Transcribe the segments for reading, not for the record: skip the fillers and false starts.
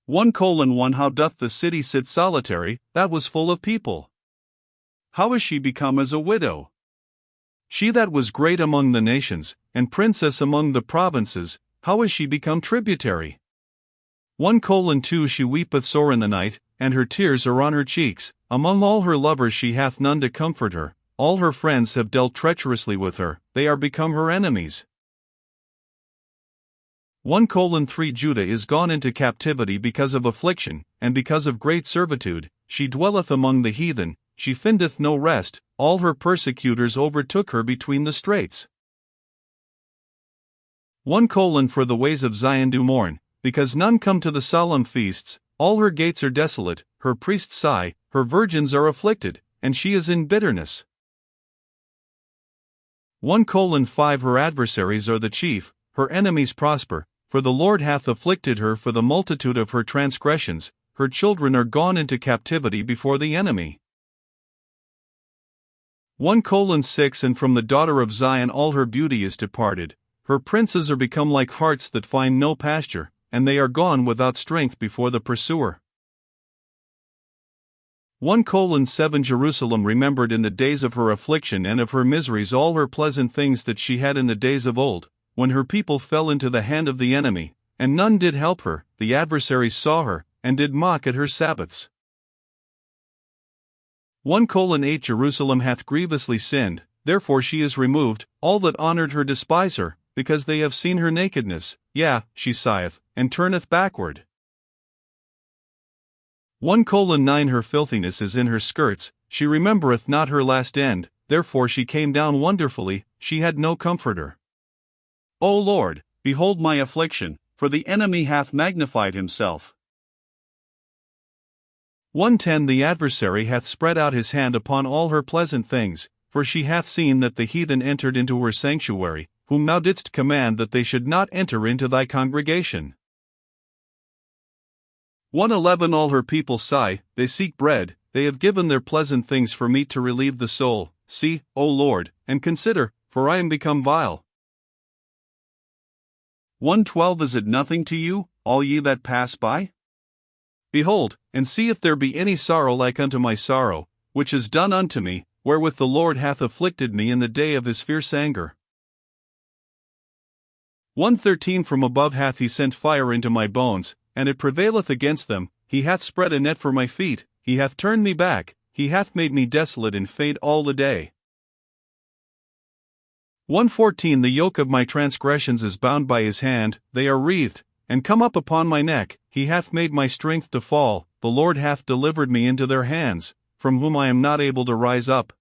1:1 How doth the city sit solitary, that was full of people? How is she become as a widow? She that was great among the nations, and princess among the provinces, how is she become tributary? 1:2 She weepeth sore in the night, and her tears are on her cheeks. Among all her lovers she hath none to comfort her. All her friends have dealt treacherously with her, they are become her enemies. 1:3 Judah is gone into captivity because of affliction, and because of great servitude. She dwelleth among the heathen, she findeth no rest, all her persecutors overtook her between the straits. 1:4 For the ways of Zion do mourn, because none come to the solemn feasts. All her gates are desolate, her priests sigh, her virgins are afflicted, and she is in bitterness. 1:5 Her adversaries are the chief, her enemies prosper, for the Lord hath afflicted her for the multitude of her transgressions, her children are gone into captivity before the enemy. 1:6 And from the daughter of Zion all her beauty is departed, her princes are become like harts that find no pasture, and they are gone without strength before the pursuer. 1:7 Jerusalem remembered in the days of her affliction and of her miseries all her pleasant things that she had in the days of old, when her people fell into the hand of the enemy, and none did help her, the adversaries saw her, and did mock at her Sabbaths. 1:8 Jerusalem hath grievously sinned, therefore she is removed, all that honored her despise her, because they have seen her nakedness, yea, she sigheth, and turneth backward. 1:9 Her filthiness is in her skirts, she remembereth not her last end, therefore she came down wonderfully, she had no comforter. O Lord, behold my affliction, for the enemy hath magnified himself. 1:10 The adversary hath spread out his hand upon all her pleasant things, for she hath seen that the heathen entered into her sanctuary, whom thou didst command that they should not enter into thy congregation. 1:11 All her people sigh, they seek bread, they have given their pleasant things for meat to relieve the soul. See, O Lord, and consider, for I am become vile. 1:12 Is it nothing to you, all ye that pass by? Behold, and see if there be any sorrow like unto my sorrow, which is done unto me, wherewith the Lord hath afflicted me in the day of his fierce anger. 1:13 From above hath he sent fire into my bones, and it prevaileth against them. He hath spread a net for my feet, he hath turned me back, he hath made me desolate and faint all the day. 1:14 The yoke of my transgressions is bound by his hand, they are wreathed, and come up upon my neck. He hath made my strength to fall, the Lord hath delivered me into their hands, from whom I am not able to rise up.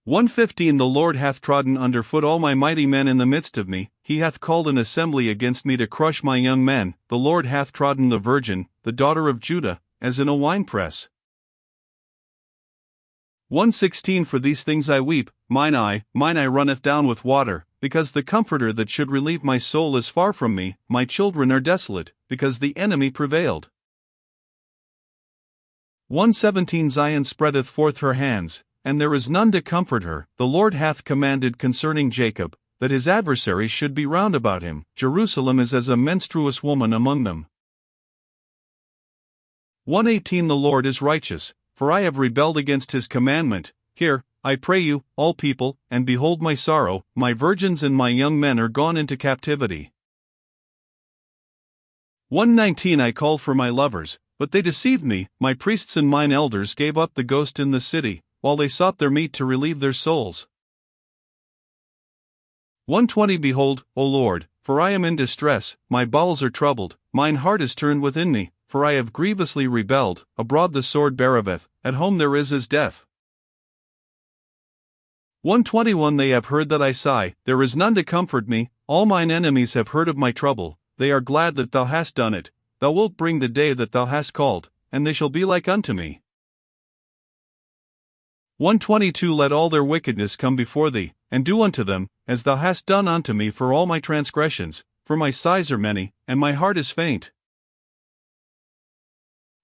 1:15 The Lord hath trodden under foot all my mighty men in the midst of me, he hath called an assembly against me to crush my young men. The Lord hath trodden the virgin, the daughter of Judah, as in a winepress. 1:16 For these things I weep, mine eye runneth down with water, because the Comforter that should relieve my soul is far from me, my children are desolate, because the enemy prevailed. 1:17 Zion spreadeth forth her hands, and there is none to comfort her. The Lord hath commanded concerning Jacob, that his adversaries should be round about him. Jerusalem is as a menstruous woman among them. 1:18 The Lord is righteous, for I have rebelled against his commandment. Hear, I pray you, all people, and behold my sorrow, my virgins and my young men are gone into captivity. 1:19 I called for my lovers, but they deceived me, my priests and mine elders gave up the ghost in the city, while they sought their meat to relieve their souls. 1:20 Behold, O Lord, for I am in distress, my bowels are troubled, mine heart is turned within me, for I have grievously rebelled. Abroad the sword beareth, at home there is as death. 1:21 They have heard that I sigh, there is none to comfort me, all mine enemies have heard of my trouble, they are glad that thou hast done it, thou wilt bring the day that thou hast called, and they shall be like unto me. 1:22 Let all their wickedness come before thee, and do unto them, as thou hast done unto me for all my transgressions, for my sighs are many, and my heart is faint.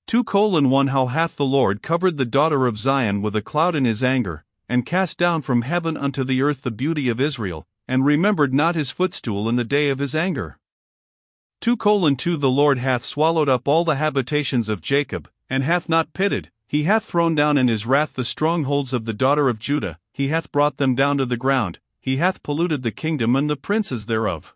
2:1 How hath the Lord covered the daughter of Zion with a cloud in his anger, and cast down from heaven unto the earth the beauty of Israel, and remembered not his footstool in the day of his anger. 2:2 The Lord hath swallowed up all the habitations of Jacob, and hath not pitied. He hath thrown down in his wrath the strongholds of the daughter of Judah, he hath brought them down to the ground, he hath polluted the kingdom and the princes thereof.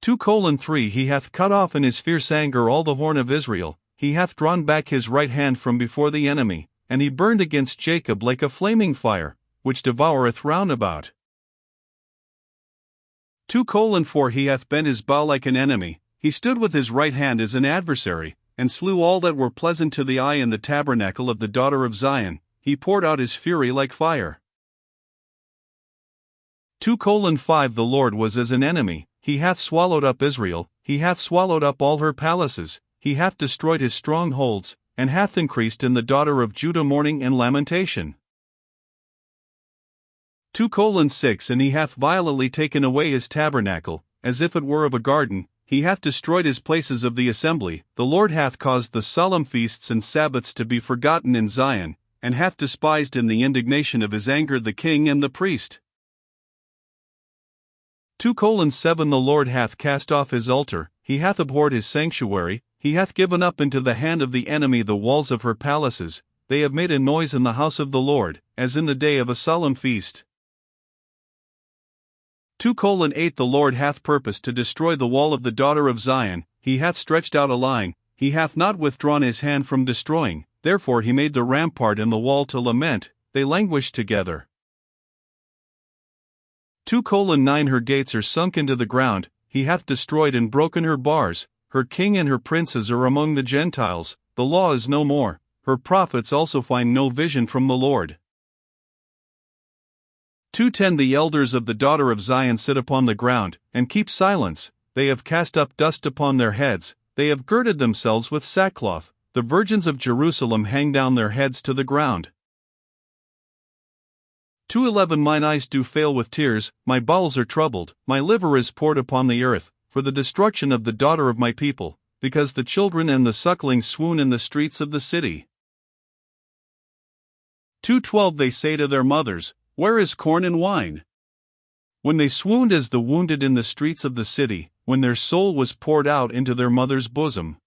2:3 He hath cut off in his fierce anger all the horn of Israel, he hath drawn back his right hand from before the enemy, and he burned against Jacob like a flaming fire, which devoureth round about. 2:4 He hath bent his bow like an enemy, he stood with his right hand as an adversary, and slew all that were pleasant to the eye in the tabernacle of the daughter of Zion, he poured out his fury like fire. 2:5 The Lord was as an enemy, he hath swallowed up Israel, he hath swallowed up all her palaces, he hath destroyed his strongholds, and hath increased in the daughter of Judah mourning and lamentation. 2:6 And he hath violently taken away his tabernacle, as if it were of a garden, he hath destroyed his places of the assembly, the Lord hath caused the solemn feasts and Sabbaths to be forgotten in Zion, and hath despised in the indignation of his anger the king and the priest. 2:7 The Lord hath cast off his altar, he hath abhorred his sanctuary, he hath given up into the hand of the enemy the walls of her palaces, they have made a noise in the house of the Lord, as in the day of a solemn feast. 2:8 The Lord hath purposed to destroy the wall of the daughter of Zion, he hath stretched out a line, he hath not withdrawn his hand from destroying, therefore he made the rampart and the wall to lament, they languish together. 2:9 Her gates are sunk into the ground, he hath destroyed and broken her bars, her king and her princes are among the Gentiles, the law is no more, her prophets also find no vision from the Lord. 2:10 The elders of the daughter of Zion sit upon the ground, and keep silence, they have cast up dust upon their heads, they have girded themselves with sackcloth, the virgins of Jerusalem hang down their heads to the ground. 2:11 Mine eyes do fail with tears, my bowels are troubled, my liver is poured upon the earth, for the destruction of the daughter of my people, because the children and the sucklings swoon in the streets of the city. 2:12 They say to their mothers, where is corn and wine? When they swooned as the wounded in the streets of the city, when their soul was poured out into their mother's bosom.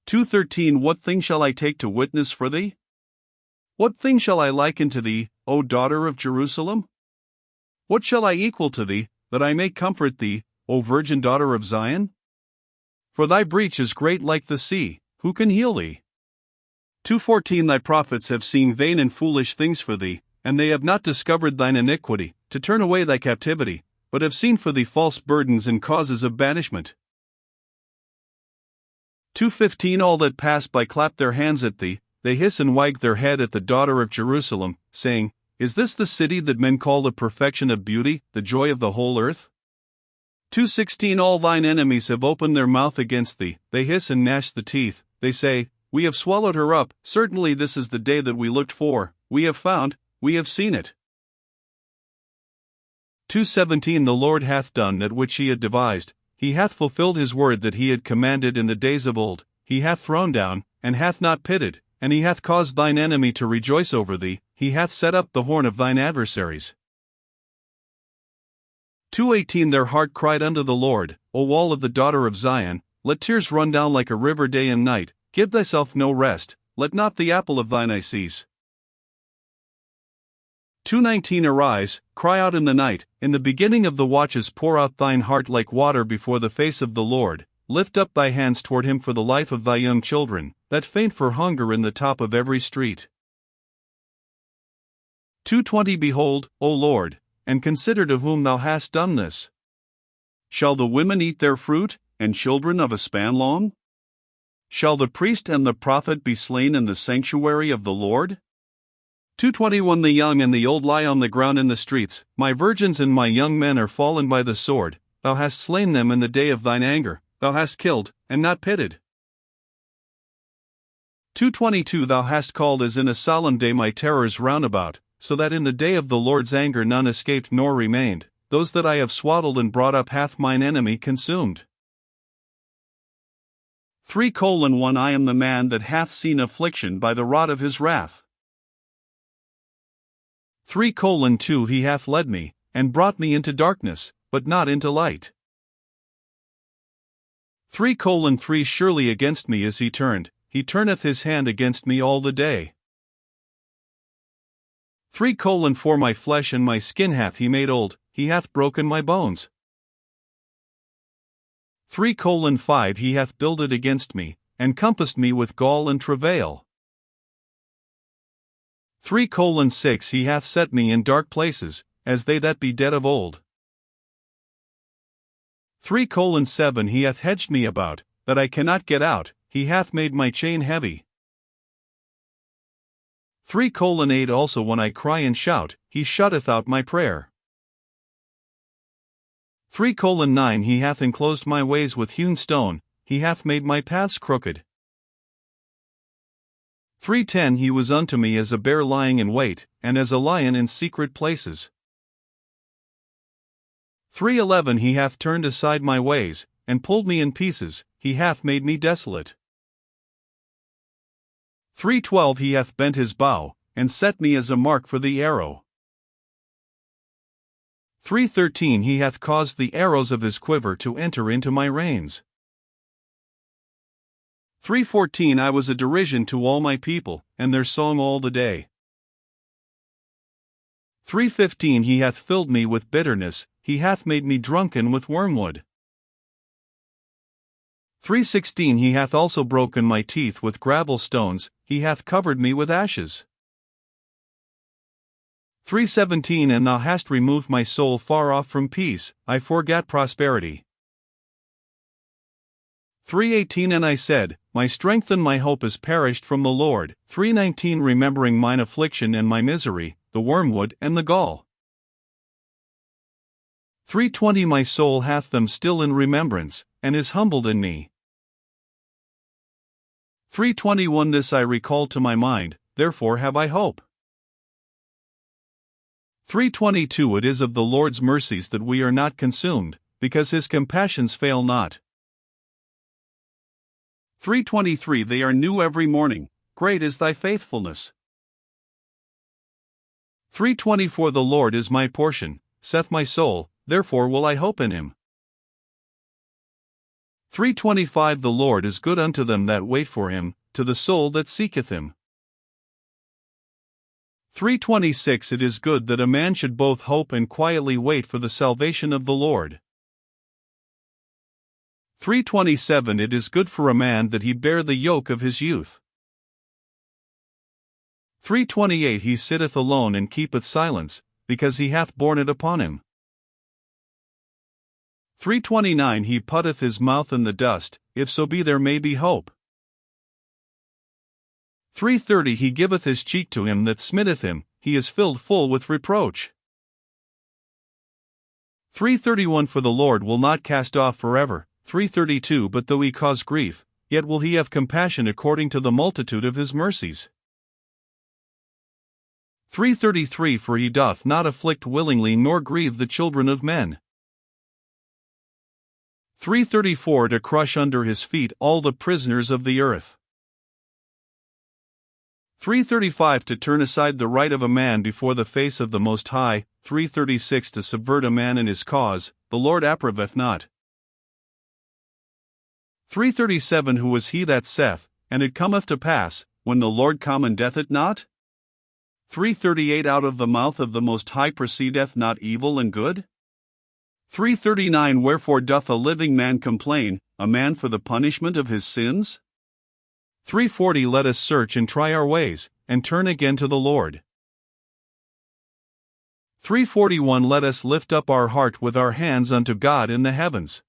2:13 What thing shall I take to witness for thee? What thing shall I liken to thee, O daughter of Jerusalem? What shall I equal to thee, that I may comfort thee, O virgin daughter of Zion? For thy breach is great like the sea, who can heal thee? 2:14 Thy prophets have seen vain and foolish things for thee, and they have not discovered thine iniquity, to turn away thy captivity, but have seen for thee false burdens and causes of banishment. 2:15 All that pass by clap their hands at thee, they hiss and wag their head at the daughter of Jerusalem, saying, is this the city that men call the perfection of beauty, the joy of the whole earth? 2:16 All thine enemies have opened their mouth against thee, they hiss and gnash the teeth, they say, we have swallowed her up, certainly this is the day that we looked for, we have found, we have seen it. 2:17 The Lord hath done that which he had devised, he hath fulfilled his word that he had commanded in the days of old, he hath thrown down, and hath not pitied, and he hath caused thine enemy to rejoice over thee, he hath set up the horn of thine adversaries. 2:18 Their heart cried unto the Lord, O wall of the daughter of Zion, let tears run down like a river day and night, give thyself no rest, let not the apple of thine eye cease. 2:19 Arise, cry out in the night, in the beginning of the watches pour out thine heart like water before the face of the Lord, lift up thy hands toward him for the life of thy young children, that faint for hunger in the top of every street. 2:20 Behold, O Lord, and consider to whom thou hast done this. Shall the women eat their fruit, and children of a span long? Shall the priest and the prophet be slain in the sanctuary of the Lord? 2:21 The young and the old lie on the ground in the streets, my virgins and my young men are fallen by the sword, thou hast slain them in the day of thine anger, thou hast killed, and not pitied. 2:22 Thou hast called as in a solemn day my terrors round about, so that in the day of the Lord's anger none escaped nor remained, those that I have swaddled and brought up hath mine enemy consumed. 3:1 I am the man that hath seen affliction by the rod of his wrath. 3:2 He hath led me, and brought me into darkness, but not into light. 3:3 Surely against me is he turneth his hand against me all the day. 3:4 My flesh and my skin hath he made old, he hath broken my bones. 3:5 He hath builded against me, and compassed me with gall and travail. 3:6 He hath set me in dark places, as they that be dead of old. 3:7 He hath hedged me about, that I cannot get out, he hath made my chain heavy. 3:8 Also when I cry and shout, he shutteth out my prayer. 3:9 He hath enclosed my ways with hewn stone, he hath made my paths crooked. 3:10 He was unto me as a bear lying in wait, and as a lion in secret places. 3:11 He hath turned aside my ways, and pulled me in pieces, he hath made me desolate. 3:12 He hath bent his bow, and set me as a mark for the arrow. 3:13 He hath caused the arrows of his quiver to enter into my reins. 3:14 I was a derision to all my people, and their song all the day. 3:15 He hath filled me with bitterness, he hath made me drunken with wormwood. 3:16 He hath also broken my teeth with gravel stones, he hath covered me with ashes. 3:17 And thou hast removed my soul far off from peace, I forgat prosperity. 3:18 And I said, my strength and my hope is perished from the Lord. 3:19 Remembering mine affliction and my misery, the wormwood and the gall. 3:20 My soul hath them still in remembrance, and is humbled in me. 3:21 This I recall to my mind, therefore have I hope. 3:22 It is of the Lord's mercies that we are not consumed, because his compassions fail not. 3:23 They are new every morning, great is thy faithfulness. 3:24 The Lord is my portion, saith my soul, therefore will I hope in him. 3:25 The Lord is good unto them that wait for him, to the soul that seeketh him. 3:26 It is good that a man should both hope and quietly wait for the salvation of the Lord. 3:27 It is good for a man that he bear the yoke of his youth. 3:28 He sitteth alone and keepeth silence, because he hath borne it upon him. 3:29 He putteth his mouth in the dust, if so be there may be hope. 3:30 He giveth his cheek to him that smitteth him, he is filled full with reproach. 3:31 For the Lord will not cast off forever. 3:32 But though he cause grief, yet will he have compassion according to the multitude of his mercies. 3:33 For he doth not afflict willingly nor grieve the children of men. 3:34 To crush under his feet all the prisoners of the earth. 3:35 To turn aside the right of a man before the face of the Most High. 3:36 To subvert a man in his cause, the Lord approveth not. 3:37 Who is he that saith, and it cometh to pass, when the Lord commandeth it not? 3:38 Out of the mouth of the Most High proceedeth not evil and good? 3:39 Wherefore doth a living man complain, a man for the punishment of his sins? 3:40 Let us search and try our ways, and turn again to the Lord. 3:41 Let us lift up our heart with our hands unto God in the heavens.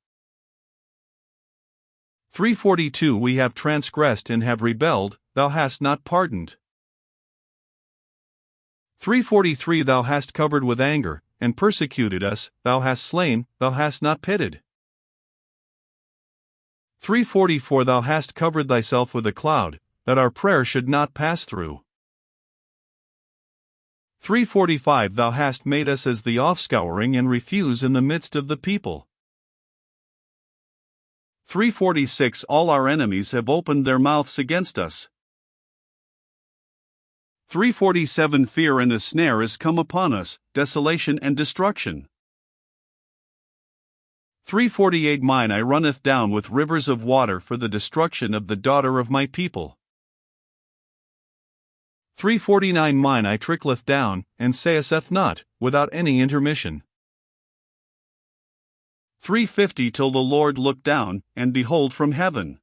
3:42 We have transgressed and have rebelled, thou hast not pardoned. 3:43 Thou hast covered with anger, and persecuted us, thou hast slain, thou hast not pitied. 3:44 Thou hast covered thyself with a cloud, that our prayer should not pass through. 3:45 Thou hast made us as the offscouring and refuse in the midst of the people. 3:46 All our enemies have opened their mouths against us. 3:47 Fear and a snare is come upon us, desolation and destruction. 348 Mine eye runneth down with rivers of water for the destruction of the daughter of my people. 349 Mine eye trickleth down, and saith not, without any intermission. 350 Till the Lord look down, and behold from heaven.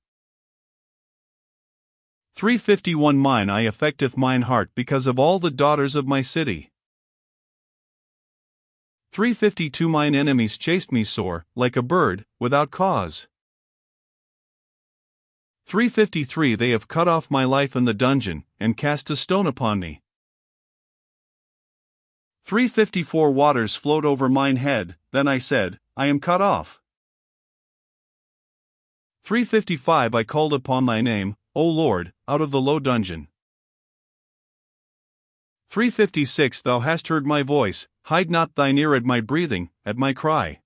351 Mine eye affecteth mine heart because of all the daughters of my city. 352 Mine enemies chased me sore, like a bird, without cause. 353 They have cut off my life in the dungeon, and cast a stone upon me. 354 Waters flowed over mine head, then I said, I am cut off. 355 I called upon thy name, O Lord, out of the low dungeon. 356 Thou hast heard my voice, hide not thine ear at my breathing, at my cry.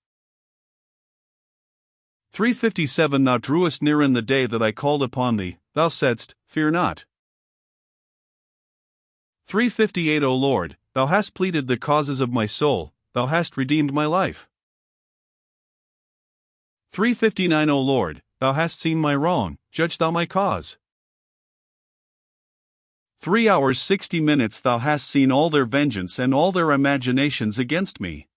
357 Thou drewest near in the day that I called upon thee, thou saidst, fear not. 358 O Lord, thou hast pleaded the causes of my soul, thou hast redeemed my life. 359 O Lord, thou hast seen my wrong, judge thou my cause. 3 hours 60 minutes Thou hast seen all their vengeance and all their imaginations against me.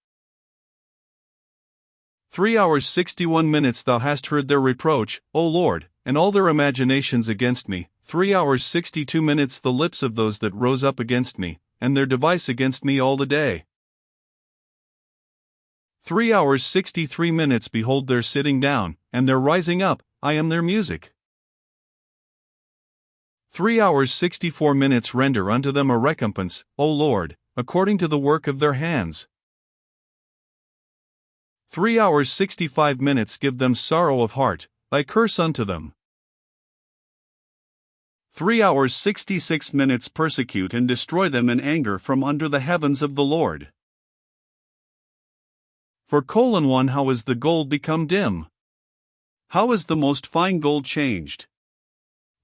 3 hours 61 minutes Thou hast heard their reproach, O Lord, and all their imaginations against me. 3 hours 62 minutes the lips of those that rose up against me, and their device against me all the day. 3 hours 63 minutes behold their sitting down, and their rising up, I am their music. 3 hours 64 minutes render unto them a recompense, O Lord, according to the work of their hands. 3 hours 65 minutes give them sorrow of heart, thy curse unto them. 3 hours 66 minutes persecute and destroy them in anger from under the heavens of the Lord. For 1 How is the gold become dim? How is the most fine gold changed?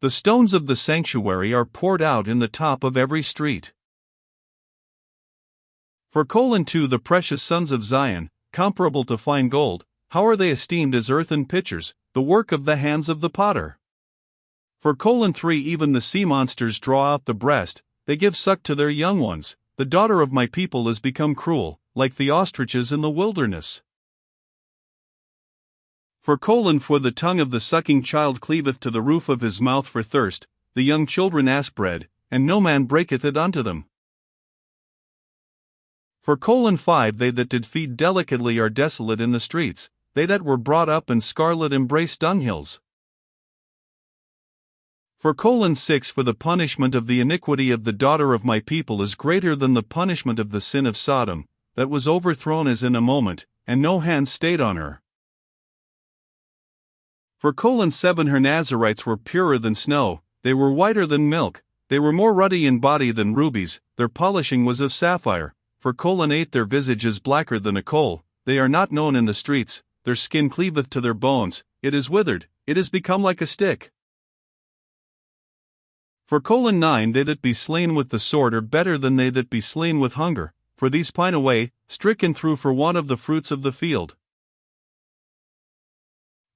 The stones of the sanctuary are poured out in the top of every street. For 2 The precious sons of Zion, comparable to fine gold, how are they esteemed as earthen pitchers, the work of the hands of the potter? For 3 Even the sea monsters draw out the breast, they give suck to their young ones, the daughter of my people is become cruel, like the ostriches in the wilderness. For the tongue of the sucking child cleaveth to the roof of his mouth for thirst, the young children ask bread, and no man breaketh it unto them. For 5 They that did feed delicately are desolate in the streets, they that were brought up in scarlet embrace dunghills. For 6 For the punishment of the iniquity of the daughter of my people is greater than the punishment of the sin of Sodom, that was overthrown as in a moment, and no hand stayed on her. For 7 Her Nazarites were purer than snow, they were whiter than milk, they were more ruddy in body than rubies, their polishing was of sapphire. For 8 Their visage is blacker than a coal, they are not known in the streets, their skin cleaveth to their bones, it is withered, it is become like a stick. For 9 They that be slain with the sword are better than they that be slain with hunger, for these pine away, stricken through for want of the fruits of the field.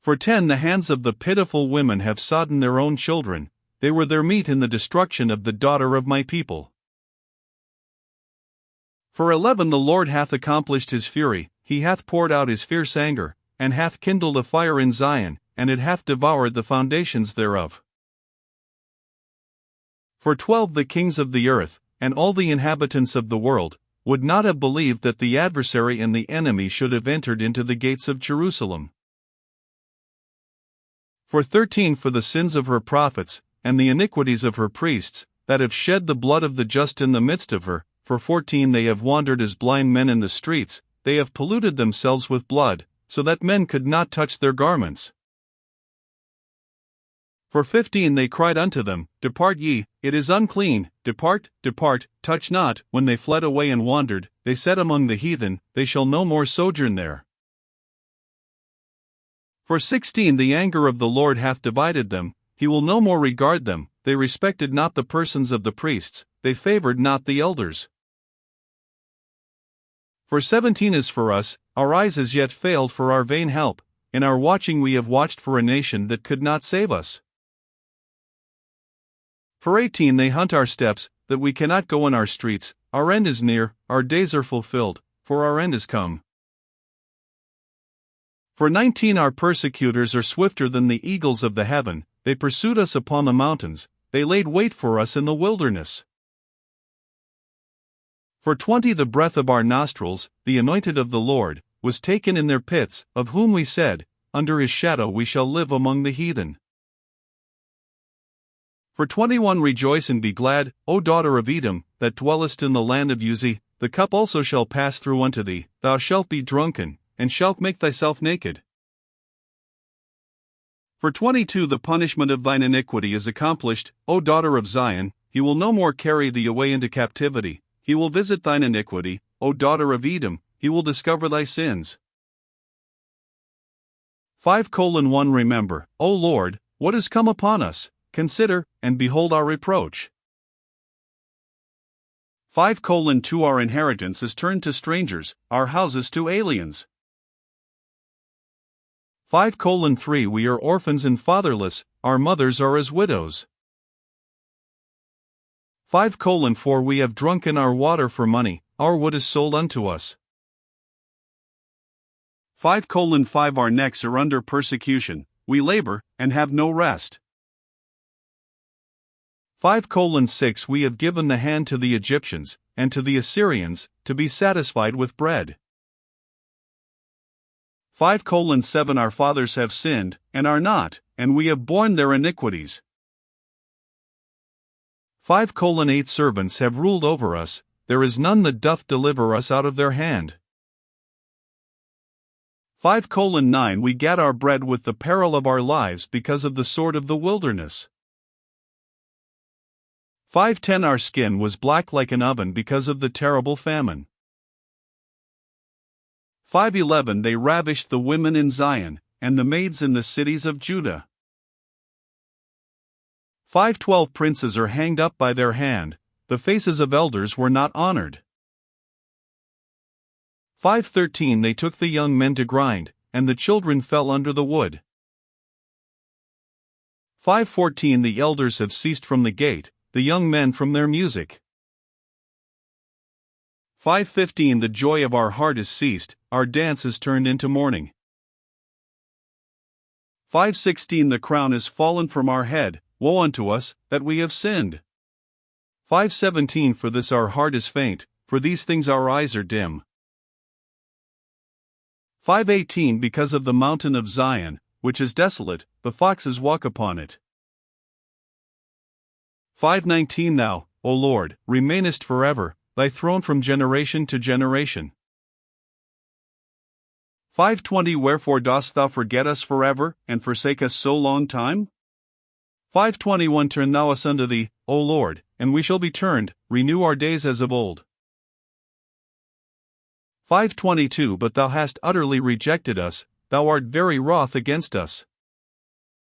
For 10 The hands of the pitiful women have sodden their own children, they were their meat in the destruction of the daughter of my people. For 11 The Lord hath accomplished his fury, he hath poured out his fierce anger, and hath kindled a fire in Zion, and it hath devoured the foundations thereof. For 12 The kings of the earth, and all the inhabitants of the world, would not have believed that the adversary and the enemy should have entered into the gates of Jerusalem. For 13 For the sins of her prophets, and the iniquities of her priests, that have shed the blood of the just in the midst of her. For 14 They have wandered as blind men in the streets, they have polluted themselves with blood, so that men could not touch their garments. For 15 They cried unto them, Depart ye, it is unclean, depart, depart, touch not. When they fled away and wandered, they said among the heathen, They shall no more sojourn there. For 16 The anger of the Lord hath divided them, he will no more regard them, they respected not the persons of the priests, they favored not the elders. For 17 is for us, our eyes as yet failed for our vain help, in our watching we have watched for a nation that could not save us. For 18 they hunt our steps, that we cannot go in our streets, our end is near, our days are fulfilled, for our end is come. For 19 our persecutors are swifter than the eagles of the heaven, they pursued us upon the mountains, they laid wait for us in the wilderness. For 20 the breath of our nostrils, the anointed of the Lord, was taken in their pits, of whom we said, under his shadow we shall live among the heathen. For 21 rejoice and be glad, O daughter of Edom, that dwellest in the land of Uz, the cup also shall pass through unto thee, thou shalt be drunken, and shalt make thyself naked. For 22 the punishment of thine iniquity is accomplished, O daughter of Zion, he will no more carry thee away into captivity, he will visit thine iniquity, O daughter of Edom, he will discover thy sins. 5:1 Remember, O Lord, what is come upon us, consider, and behold our reproach. 5:2 Our inheritance is turned to strangers, our houses to aliens. 5:3 We are orphans and fatherless, our mothers are as widows. 5:4 We have drunken our water for money, our wood is sold unto us. 5:5 Our necks are under persecution, we labor, and have no rest. 5:6 We have given the hand to the Egyptians, and to the Assyrians, to be satisfied with bread. 5:7 Our fathers have sinned, and are not, and we have borne their iniquities. 5:8 Servants have ruled over us, there is none that doth deliver us out of their hand. 5:9 We gat our bread with the peril of our lives because of the sword of the wilderness. 5:10 Our skin was black like an oven because of the terrible famine. 5:11 They ravished the women in Zion, and the maids in the cities of Judah. 5:12 Princes are hanged up by their hand, the faces of elders were not honored. 5:13 They took the young men to grind, and the children fell under the wood. 5:14 The elders have ceased from the gate, the young men from their music. 5:15 The joy of our heart is ceased, our dance is turned into mourning. 5:16 The crown is fallen from our head, woe unto us, that we have sinned. 5:17 For this our heart is faint, for these things our eyes are dim. 5:18 Because of the mountain of Zion, which is desolate, the foxes walk upon it. 5:19 Thou, O Lord, remainest forever, thy throne from generation to generation. 5:20 Wherefore dost thou forget us forever, and forsake us so long time? 5:21 Turn thou us unto thee, O Lord, and we shall be turned, renew our days as of old. 5:22 But thou hast utterly rejected us, thou art very wroth against us.